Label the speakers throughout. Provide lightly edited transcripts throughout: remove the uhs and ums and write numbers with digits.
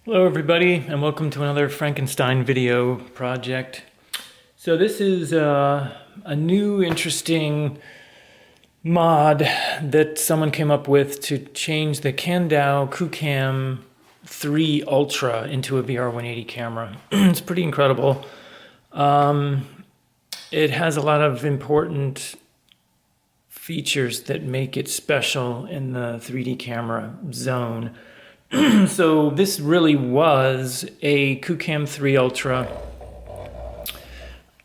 Speaker 1: Hello everybody and welcome to another Frankenstein video project. So this is a new interesting mod that someone came up with to change the Kandao Qoocam 3 Ultra into a VR180 camera. It's pretty incredible. It has a lot of important features that make it special in the 3D camera zone. So this really was a Qoocam 3 Ultra,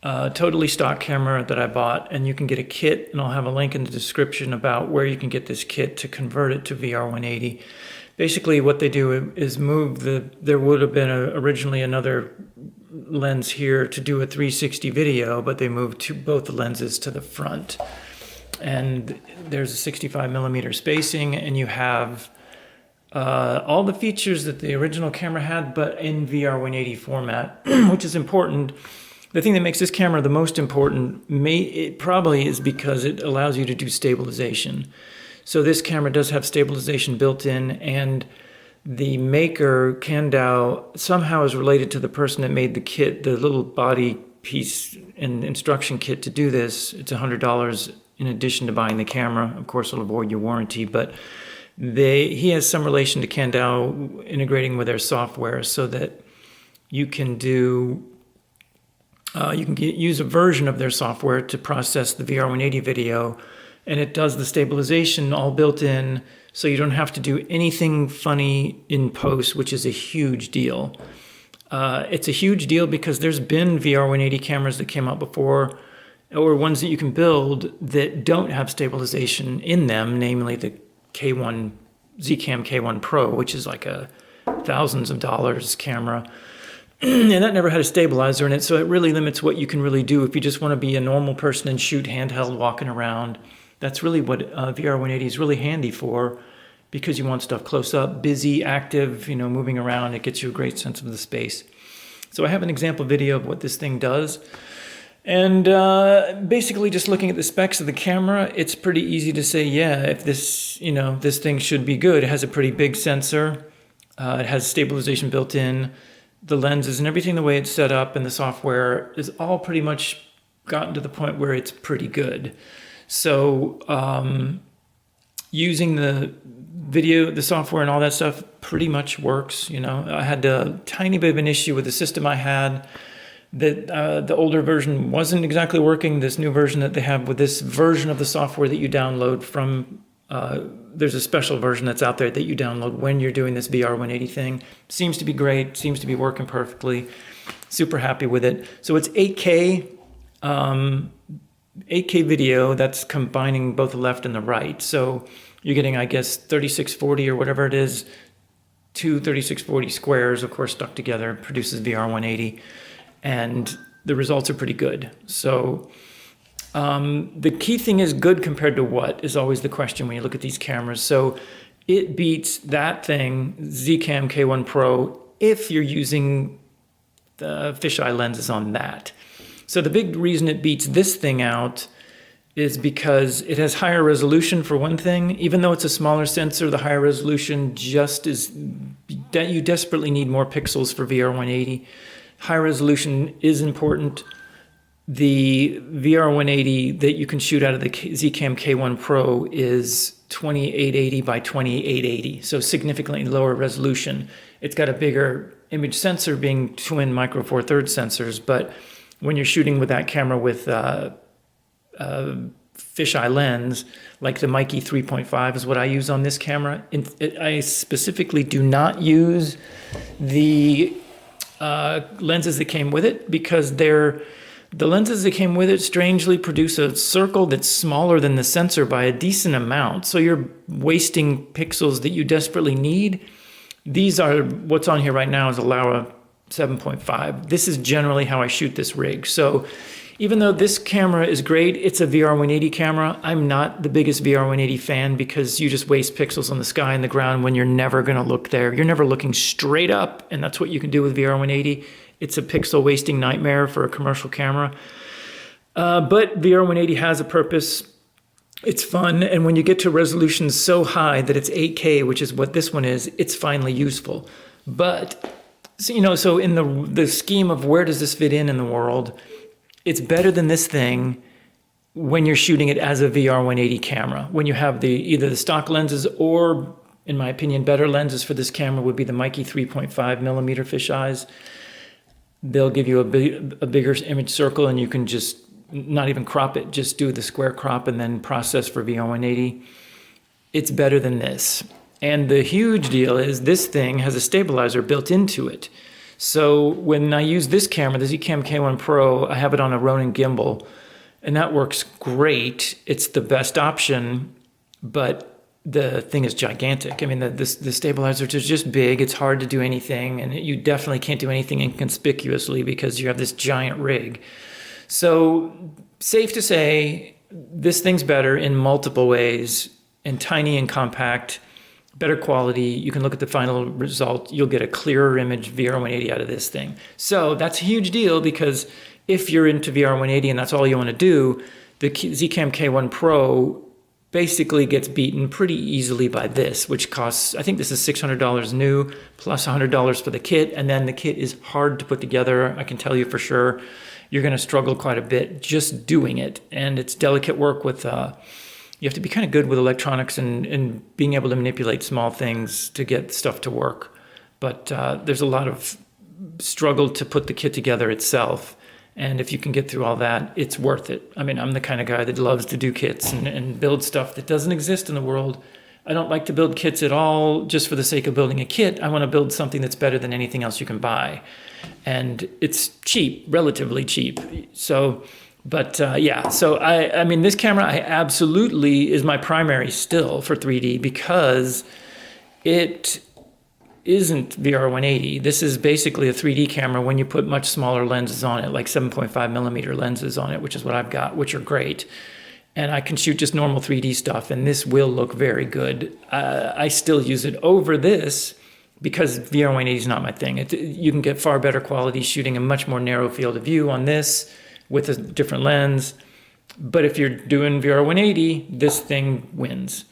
Speaker 1: totally stock camera that I bought, and you can get a kit, and I'll have a link in the description about where you can get this kit to convert it to VR180. Basically what they do is move there would have been originally another lens here to do a 360 video, but they moved both the lenses to the front. And there's a 65mm spacing, and you have all the features that the original camera had, but in VR180 format, which is important. The thing that makes this camera the most important, it probably is because it allows you to do stabilization. So this camera does have stabilization built in, and the maker, Kandao, somehow is related to the person that made the kit, the little body piece and instruction kit to do this. It's $100 in addition to buying the camera. Of course, it'll avoid your warranty, but he has some relation to Kandao integrating with their software so that you can use a version of their software to process the VR180 video, and it does the stabilization all built in, so you don't have to do anything funny in post, which is a huge deal. It's a huge deal because there's been VR180 cameras that came out before, or ones that you can build that don't have stabilization in them, namely the Zcam K1 Pro, which is like a thousands of dollars camera. And that never had a stabilizer in it, so it really limits what you can really do if you just want to be a normal person and shoot handheld walking around. That's really what VR180 is really handy for, because you want stuff close up, busy, active, moving around. It gets you a great sense of the space. So I have an example video of what this thing does. And basically just looking at the specs of the camera, it's pretty easy to say, yeah, if this thing should be good. It has a pretty big sensor. It has stabilization built in. The lenses and everything, the way it's set up, and the software is all pretty much gotten to the point where it's pretty good. So using the video, the software and all that stuff pretty much works. I had a tiny bit of an issue with the system I had, that the older version wasn't exactly working. This new version that they have with this version of the software that you download from, there's a special version that's out there that you download when you're doing this VR180 thing. Seems to be great, seems to be working perfectly. Super happy with it. So it's 8K, 8K video that's combining both the left and the right. So you're getting, I guess, 3640 or whatever it is, two 3640 squares, of course, stuck together, produces VR180. And the results are pretty good. So the key thing is good compared to what is always the question when you look at these cameras. So it beats that thing, Zcam K1 Pro, if you're using the fisheye lenses on that. So the big reason it beats this thing out is because it has higher resolution, for one thing. Even though it's a smaller sensor, the higher resolution just is that you desperately need more pixels for VR180. High resolution is important. The VR180 that you can shoot out of the Zcam K1 Pro is 2880 by 2880, so significantly lower resolution. It's got a bigger image sensor, being twin micro four thirds sensors, but when you're shooting with that camera with fisheye lens, like the Mikey 3.5 is what I use on this camera. I specifically do not use the lenses that came with it, because the lenses that came with it strangely produce a circle that's smaller than the sensor by a decent amount. So you're wasting pixels that you desperately need. These are, what's on here right now is a Laura 7.5. This is generally how I shoot this rig. So even though this camera is great, it's a VR180 camera, I'm not the biggest VR180 fan, because you just waste pixels on the sky and the ground when you're never going to look there. You're never looking straight up, and that's what you can do with VR180. It's a pixel wasting nightmare for a commercial camera. But VR180 has a purpose. It's fun, and when you get to resolutions so high that it's 8K, which is what this one is, it's finally useful. But so in the scheme of where does this fit in the world, it's better than this thing when you're shooting it as a VR180 camera. When you have either the stock lenses or, in my opinion, better lenses for this camera would be the Mikey 3.5 millimeter fisheyes. They'll give you a bigger image circle, and you can just not even crop it, just do the square crop and then process for VR180. It's better than this. And the huge deal is this thing has a stabilizer built into it. So when I use this camera, the Zcam K1 Pro, I have it on a Ronin gimbal, and that works great. It's the best option, but the thing is gigantic. I mean, the stabilizers are just big. It's hard to do anything, and you definitely can't do anything inconspicuously because you have this giant rig. So safe to say, this thing's better in multiple ways, and tiny and compact, better quality. You can look at the final result. You'll get a clearer image VR180 out of this thing. So that's a huge deal, because if you're into VR180 and that's all you want to do, the Zcam K1 Pro basically gets beaten pretty easily by this, which costs, I think this is $600 new, plus $100 for the kit. And then the kit is hard to put together. I can tell you for sure, you're going to struggle quite a bit just doing it. And it's delicate work with, you have to be kind of good with electronics and being able to manipulate small things to get stuff to work. But there's a lot of struggle to put the kit together itself. And if you can get through all that, it's worth it. I mean, I'm the kind of guy that loves to do kits and build stuff that doesn't exist in the world. I don't like to build kits at all just for the sake of building a kit. I want to build something that's better than anything else you can buy. And it's cheap, relatively cheap. So, but yeah, so I mean, this camera I absolutely is my primary still for 3D, because it isn't VR180. This is basically a 3D camera when you put much smaller lenses on it, like 7.5 millimeter lenses on it, which is what I've got, which are great. And I can shoot just normal 3D stuff, and this will look very good. I still use it over this because VR180 is not my thing. You can get far better quality shooting a much more narrow field of view on this with a different lens. But if you're doing VR180, this thing wins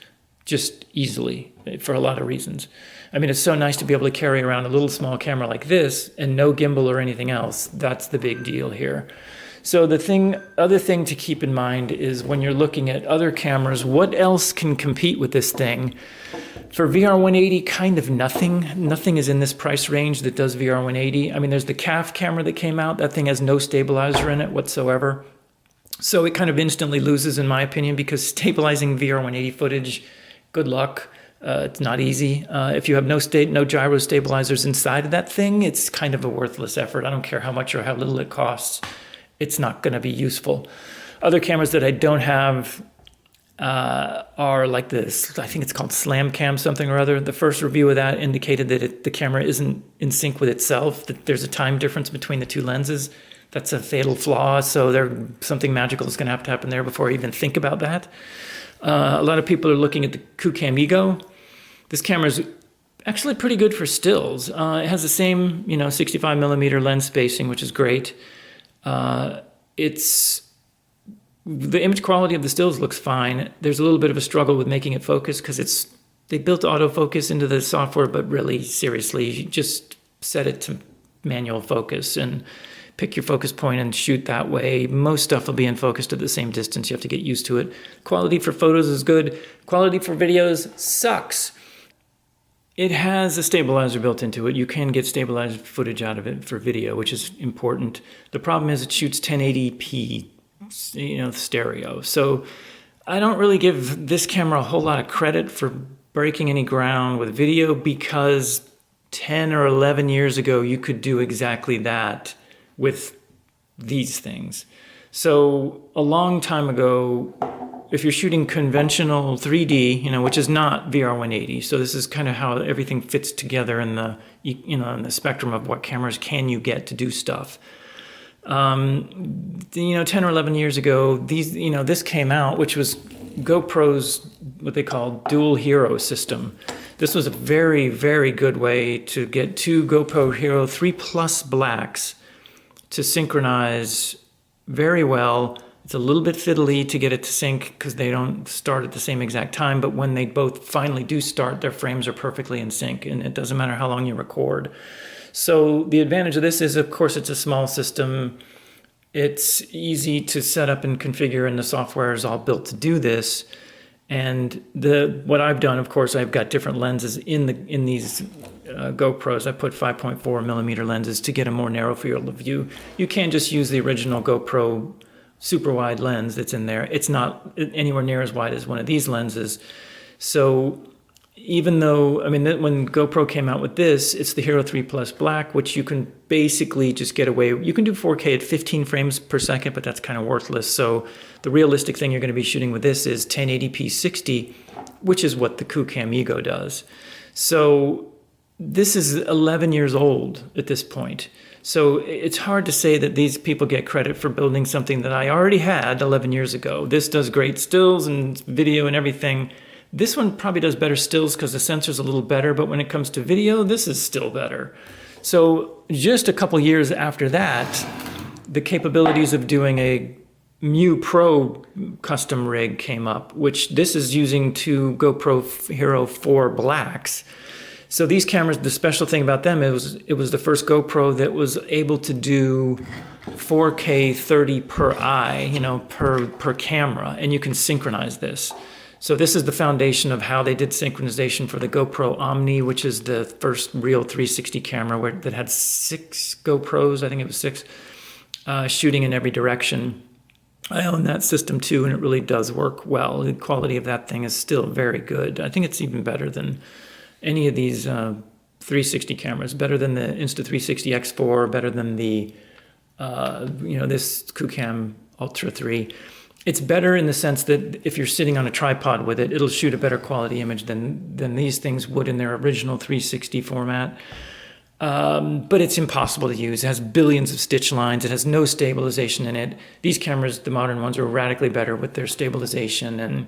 Speaker 1: just easily for a lot of reasons. I mean, it's so nice to be able to carry around a little small camera like this and no gimbal or anything else. That's the big deal here. So other thing to keep in mind is when you're looking at other cameras, what else can compete with this thing? For VR180, kind of nothing. Nothing is in this price range that does VR180. I mean, there's the CAF camera that came out. That thing has no stabilizer in it whatsoever. So it kind of instantly loses, in my opinion, because stabilizing VR180 footage, good luck. It's not easy. If you have no gyro stabilizers inside of that thing, it's kind of a worthless effort. I don't care how much or how little it costs. It's not going to be useful. Other cameras that I don't have are like this, I think it's called Slam Cam something or other. The first review of that indicated that the camera isn't in sync with itself, that there's a time difference between the two lenses. That's a fatal flaw, so something magical is going to have to happen there before I even think about that. A lot of people are looking at the Qoocam Ego. This camera is actually pretty good for stills. It has the same, 65 millimeter lens spacing, which is great. The image quality of the stills looks fine. There's a little bit of a struggle with making it focus because they built autofocus into the software, but really, seriously, you just set it to manual focus and pick your focus point and shoot that way. Most stuff will be in focus at the same distance. You have to get used to it. Quality for photos is good. Quality for videos sucks. It has a stabilizer built into it. You can get stabilized footage out of it for video, which is important. The problem is it shoots 1080p, stereo. So I don't really give this camera a whole lot of credit for breaking any ground with video, because 10 or 11 years ago, you could do exactly that with these things. So a long time ago, if you're shooting conventional 3D, which is not VR180, so this is kind of how everything fits together in the, in the spectrum of what cameras can you get to do stuff. 10 or 11 years ago, this came out, which was GoPro's, what they call dual hero system. This was a very, very good way to get two GoPro Hero 3 Plus Blacks to synchronize very well It's a little bit fiddly to get it to sync because they don't start at the same exact time, but when they both finally do start, their frames are perfectly in sync, and it doesn't matter how long you record. So the advantage of this is, of course, it's a small system. It's easy to set up and configure, and the software is all built to do this. And what I've done, of course, I've got different lenses in these GoPros. I put 5.4 millimeter lenses to get a more narrow field of view. You can't just use the original GoPro super wide lens that's in there. It's not anywhere near as wide as one of these lenses. So even though, I mean, when GoPro came out with this, it's the Hero 3 Plus Black, which you can basically just get away. You can do 4K at 15 frames per second, but that's kind of worthless. So the realistic thing you're going to be shooting with this is 1080p 60, which is what the Qoocam Ego does. So this is 11 years old at this point. So it's hard to say that these people get credit for building something that I already had 11 years ago. This does great stills and video and everything. This one probably does better stills because the sensor's a little better, but when it comes to video, this is still better. So just a couple years after that, the capabilities of doing a Mewpro custom rig came up, which this is using two GoPro Hero 4 Blacks. So these cameras, the special thing about them is it was the first GoPro that was able to do 4K 30 per eye, per camera, and you can synchronize this. So this is the foundation of how they did synchronization for the GoPro Omni, which is the first real 360 camera that had 6 GoPros, I think it was 6, shooting in every direction. I own that system too, and it really does work well. The quality of that thing is still very good. I think it's even better than any of these 360 cameras, better than the Insta360 X4, better than the this Qoocam Ultra 3. It's better in the sense that if you're sitting on a tripod with it, it'll shoot a better quality image than these things would in their original 360 format. But it's impossible to use. It has billions of stitch lines. It has no stabilization in it. These cameras, the modern ones, are radically better with their stabilization and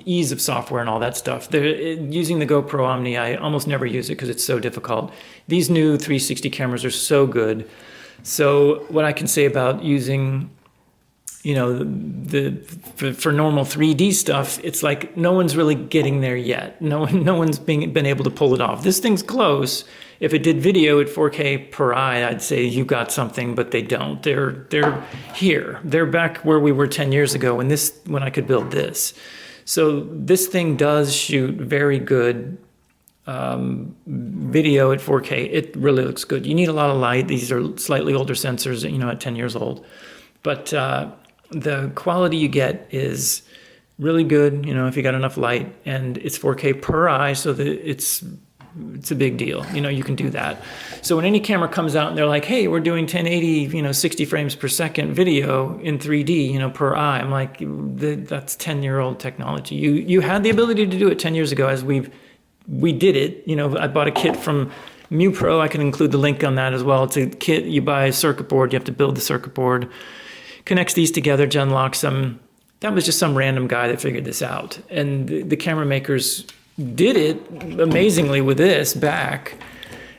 Speaker 1: ease of software and all that stuff. Using the GoPro Omni, I almost never use it because it's so difficult. These new 360 cameras are so good. So what I can say about using, for normal 3D stuff, it's like no one's really getting there yet. No one's been able to pull it off. This thing's close. If it did video at 4K per eye, I'd say you got something, but they don't. They're here. They're back where we were 10 years ago when I could build this. So this thing does shoot very good video at 4K. It really looks good. You need a lot of light. These are slightly older sensors, at 10 years old. But the quality you get is really good, if you got enough light. And it's 4K per eye, so that it's a big deal. You can do that. So when any camera comes out and they're like, hey, we're doing 1080, 60 frames per second video in 3D, per eye, I'm like, that's 10-year-old technology. You had the ability to do it 10 years ago as we did it. I bought a kit from Mewpro. I can include the link on that as well. It's a kit. You buy a circuit board. You have to build the circuit board. Connects these together, genlocks them. That was just some random guy that figured this out. And the camera makers did it amazingly with this back.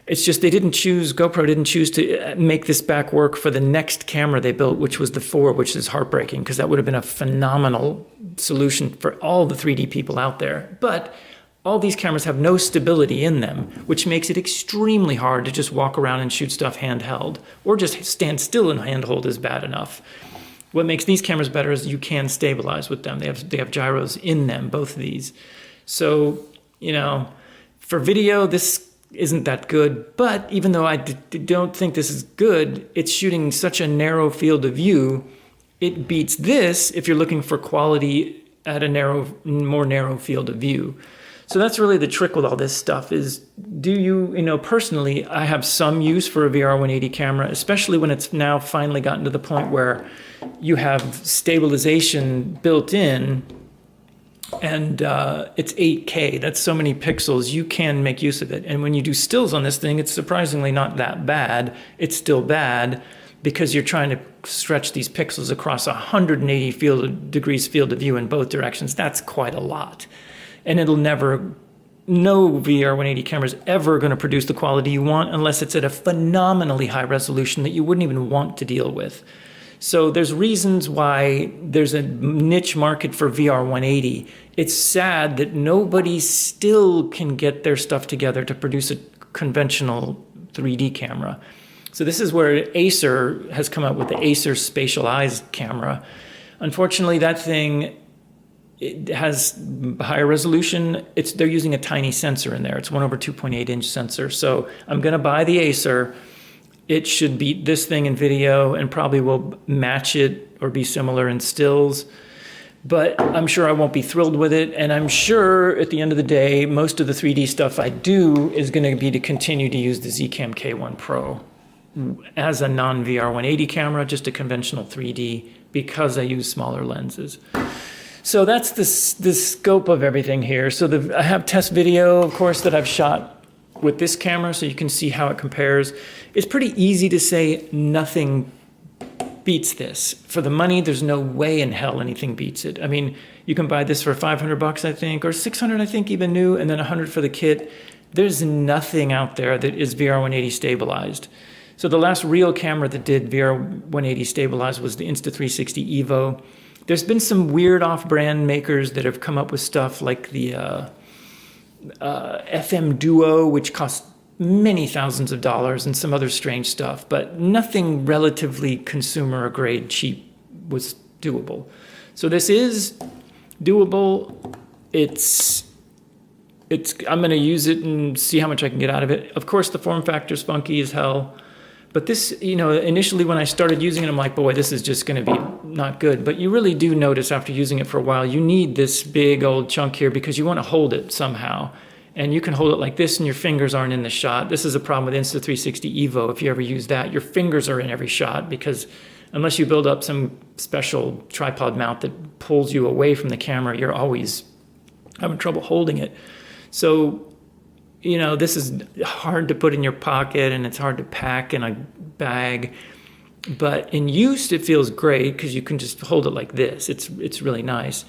Speaker 1: It's just GoPro didn't choose to make this back work for the next camera they built, which was the 4, which is heartbreaking because that would have been a phenomenal solution for all the 3D people out there. But all these cameras have no stability in them, which makes it extremely hard to just walk around and shoot stuff handheld, or just stand still and handhold is bad enough. What makes these cameras better is you can stabilize with them. They have gyros in them, both of these. So, for video, this isn't that good. But even though I don't think this is good, it's shooting such a narrow field of view. It beats this if you're looking for quality at a more narrow field of view. So that's really the trick with all this stuff is, personally, I have some use for a VR180 camera, especially when it's now finally gotten to the point where you have stabilization built in and it's 8K. That's so many pixels. You can make use of it. And when you do stills on this thing, it's surprisingly not that bad. It's still bad because you're trying to stretch these pixels across 180 degrees field of view in both directions. That's quite a lot. And no VR180 camera is ever going to produce the quality you want unless it's at a phenomenally high resolution that you wouldn't even want to deal with. So there's reasons why there's a niche market for VR180. It's sad that nobody still can get their stuff together to produce a conventional 3D camera. So this is where Acer has come up with the Acer Spatial Eyes camera. Unfortunately, that thing, it has higher resolution. They're using a tiny sensor in there. It's 1/2.8 inch sensor. So I'm going to buy the Acer. It should beat this thing in video and probably will match it or be similar in stills. But I'm sure I won't be thrilled with it. And I'm sure at the end of the day, most of the 3D stuff I do is going to be to continue to use the Zcam K1 Pro as a non-VR180 camera, just a conventional 3D, because I use smaller lenses. So that's the scope of everything here. So I have test video, of course, that I've shot with this camera, so you can see how it compares. It's pretty easy to say nothing beats this. For the money, there's no way in hell anything beats it. I mean, you can buy this for $500, I think, or $600, I think, even new, and then $100 for the kit. There's nothing out there that is VR180 stabilized. So the last real camera that did VR180 stabilized was the Insta360 Evo. There's been some weird off-brand makers that have come up with stuff like the FM Duo, which costs many thousands of dollars, and some other strange stuff, but nothing relatively consumer grade cheap was doable. So this is doable. I'm going to use it and see how much I can get out of it. Of course, the form factor is funky as hell. But this, initially when I started using it, I'm like, boy, this is just going to be not good. But you really do notice after using it for a while, you need this big old chunk here because you want to hold it somehow. And you can hold it like this and your fingers aren't in the shot. This is a problem with Insta360 Evo. If you ever use that, your fingers are in every shot because unless you build up some special tripod mount that pulls you away from the camera, you're always having trouble holding it. So this is hard to put in your pocket and it's hard to pack in a bag. But in use, it feels great because you can just hold it like this. It's really nice.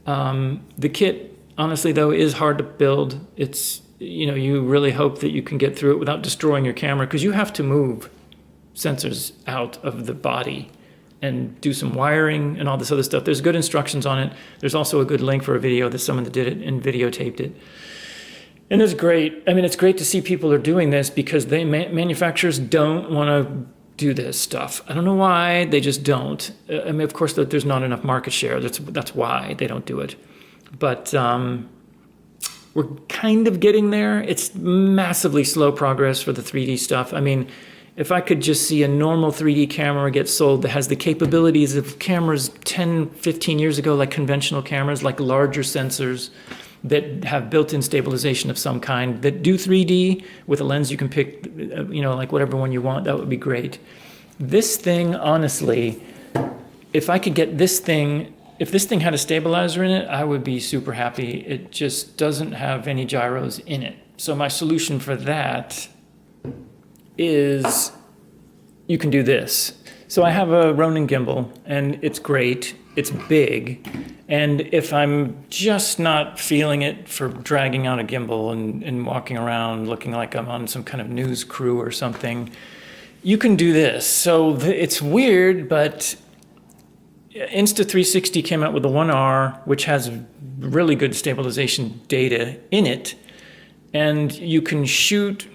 Speaker 1: The kit, honestly, though, is hard to build. It's, you really hope that you can get through it without destroying your camera because you have to move sensors out of the body and do some wiring and all this other stuff. There's good instructions on it. There's also a good link for a video that someone that did it and videotaped it. And it's great. I mean, it's great to see people are doing this because manufacturers don't want to do this stuff. I don't know why, they just don't. I mean, of course, there's not enough market share. That's why they don't do it. But we're kind of getting there. It's massively slow progress for the 3D stuff. I mean, if I could just see a normal 3D camera get sold that has the capabilities of cameras 10, 15 years ago, like conventional cameras, like larger sensors, that have built-in stabilization of some kind, that do 3D with a lens you can pick, like whatever one you want, that would be great. This thing, honestly, if I could get this thing, if this thing had a stabilizer in it, I would be super happy. It just doesn't have any gyros in it. So my solution for that is you can do this. So I have a Ronin gimbal, and it's great. It's big. And if I'm just not feeling it for dragging out a gimbal and walking around looking like I'm on some kind of news crew or something, you can do this. So it's weird, but Insta360 came out with the 1R, which has really good stabilization data in it. And you can shoot,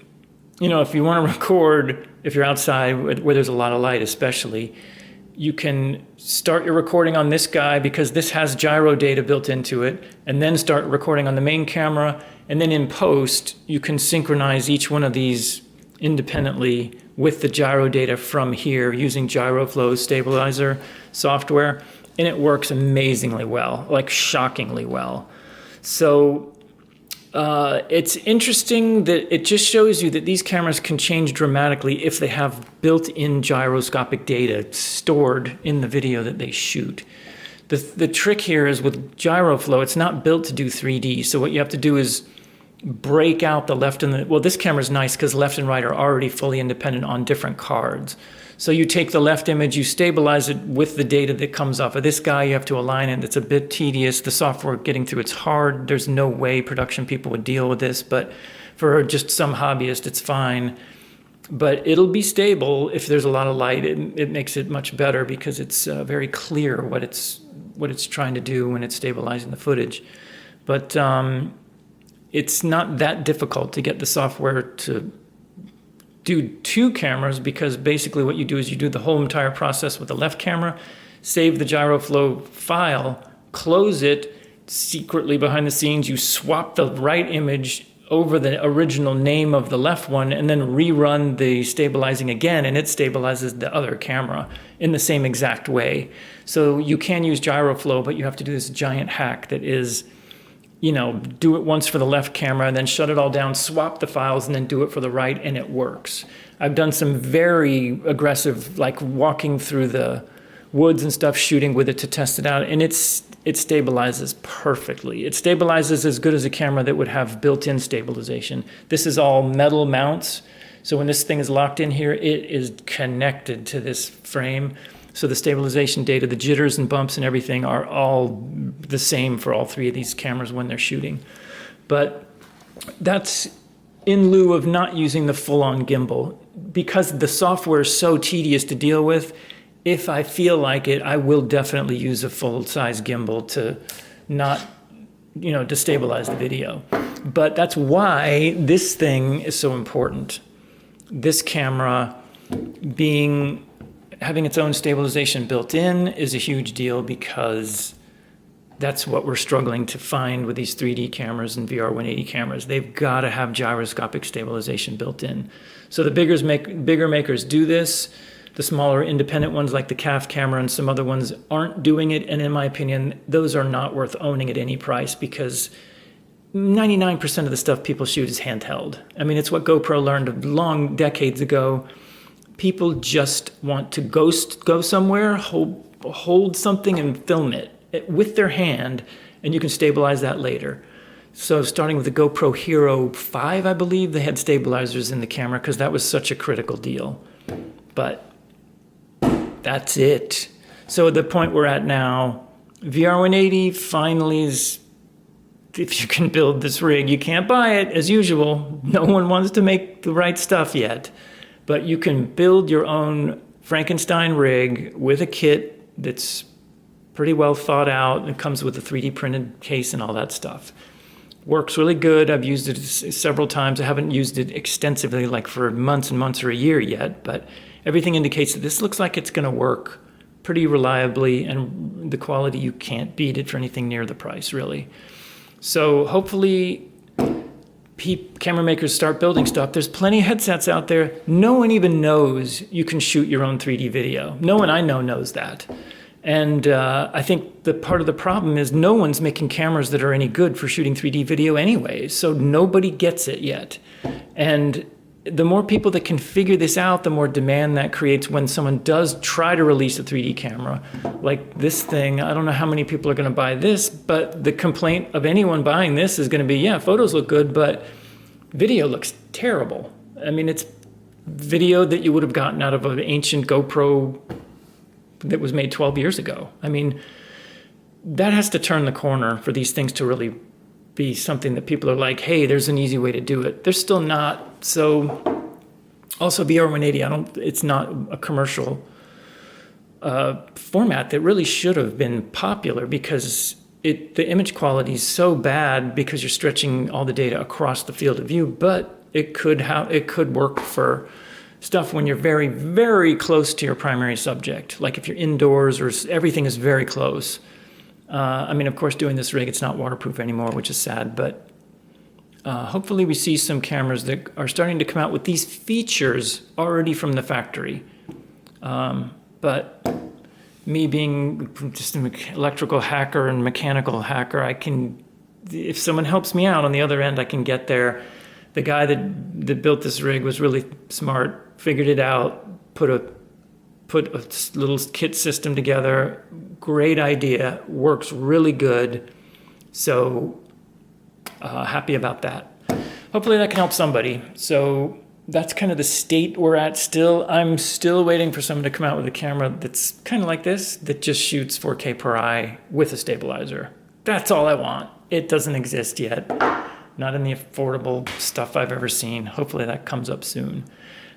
Speaker 1: if you want to record, if you're outside where there's a lot of light especially, you can start your recording on this guy because this has gyro data built into it, and then start recording on the main camera. And then in post, you can synchronize each one of these independently with the gyro data from here using GyroFlow's stabilizer software. And it works amazingly well, like shockingly well. So it's interesting that it just shows you that these cameras can change dramatically if they have built-in gyroscopic data stored in the video that they shoot. The trick here is with GyroFlow, it's not built to do 3D. So what you have to do is break out the left and the, well, this camera's nice because left and right are already fully independent on different cards. So you take the left image, you stabilize it with the data that comes off of this guy, you have to align it. It's a bit tedious. The software getting through it's hard. There's no way production people would deal with this, but for just some hobbyist, it's fine. But it'll be stable if there's a lot of light. It makes it much better because it's very clear what it's trying to do when it's stabilizing the footage. But it's not that difficult to get the software to do 2 cameras, because basically what you do is you do the whole entire process with the left camera, save the gyroflow file, close it, secretly behind the scenes you swap the right image over the original name of the left one, and then rerun the stabilizing again, and it stabilizes the other camera in the same exact way. So you can use gyroflow, but you have to do this giant hack that is, do it once for the left camera and then shut it all down, swap the files, and then do it for the right, and it works. I've done some very aggressive, like walking through the woods and stuff, shooting with it to test it out, and it stabilizes perfectly. It stabilizes as good as a camera that would have built-in stabilization. This is all metal mounts, so when this thing is locked in here, it is connected to this frame. So the stabilization data, the jitters and bumps and everything are all the same for all 3 of these cameras when they're shooting. But that's in lieu of not using the full-on gimbal. Because the software is so tedious to deal with, if I feel like it, I will definitely use a full-size gimbal to not, to stabilize the video. But that's why this thing is so important. This camera having its own stabilization built in is a huge deal, because that's what we're struggling to find with these 3D cameras and VR180 cameras. They've got to have gyroscopic stabilization built in. So the bigger makers do this. The smaller independent ones like the CAF camera and some other ones aren't doing it. And in my opinion, those are not worth owning at any price, because 99% of the stuff people shoot is handheld. I mean, it's what GoPro learned long decades ago. People just want to go somewhere, hold something and film it with their hand, and you can stabilize that later. So starting with the GoPro Hero 5, I believe, they had stabilizers in the camera because that was such a critical deal. But that's it. So at the point we're at now, VR180 finally is, if you can build this rig, you can't buy it as usual. No one wants to make the right stuff yet. But you can build your own Frankenstein rig with a kit that's pretty well thought out. It comes with a 3D printed case and all that stuff. Works really good. I've used it several times. I haven't used it extensively, like for months and months or a year yet, but everything indicates that this looks like it's going to work pretty reliably, and the quality, you can't beat it for anything near the price, really. So hopefully camera makers start building stuff. There's plenty of headsets out there. No one even knows you can shoot your own 3D video. No one I know knows that. And I think the part of the problem is no one's making cameras that are any good for shooting 3D video anyway. So nobody gets it yet. And the more people that can figure this out, the more demand that creates when someone does try to release a 3D camera. Like this thing, I don't know how many people are going to buy this, but the complaint of anyone buying this is going to be, yeah, photos look good, but video looks terrible. I mean, it's video that you would have gotten out of an ancient GoPro that was made 12 years ago. I mean, that has to turn the corner for these things to really be something that people are like, hey, there's an easy way to do it. They're still not. So also VR180, it's not a commercial format that really should have been popular, because the image quality is so bad because you're stretching all the data across the field of view, but it could work for stuff when you're very, very close to your primary subject. Like if you're indoors or everything is very close. I mean, of course, doing this rig, it's not waterproof anymore, which is sad, but hopefully we see some cameras that are starting to come out with these features already from the factory. But me being just an electrical hacker and mechanical hacker, if someone helps me out on the other end, I can get there. The guy that built this rig was really smart, figured it out, put a little kit system together. Great idea, works really good. So happy about that. Hopefully that can help somebody. So that's kind of the state we're at still. I'm still waiting for someone to come out with a camera that's kind of like this, that just shoots 4K per eye with a stabilizer. That's all I want. It doesn't exist yet. Not in the affordable stuff I've ever seen. Hopefully that comes up soon.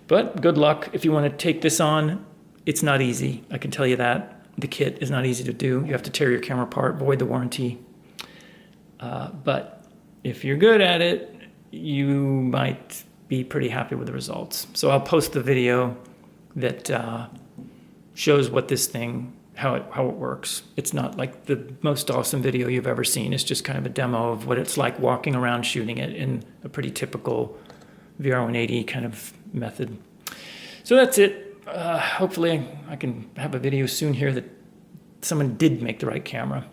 Speaker 1: But good luck. If you want to take this on, it's not easy. I can tell you that. The kit is not easy to do. You have to tear your camera apart, void the warranty. But if you're good at it, you might be pretty happy with the results. So I'll post the video that shows what this thing, how it works. It's not like the most awesome video you've ever seen. It's just kind of a demo of what it's like walking around shooting it in a pretty typical VR180 kind of method. So that's it. Hopefully I can have a video soon here that someone did make the right camera.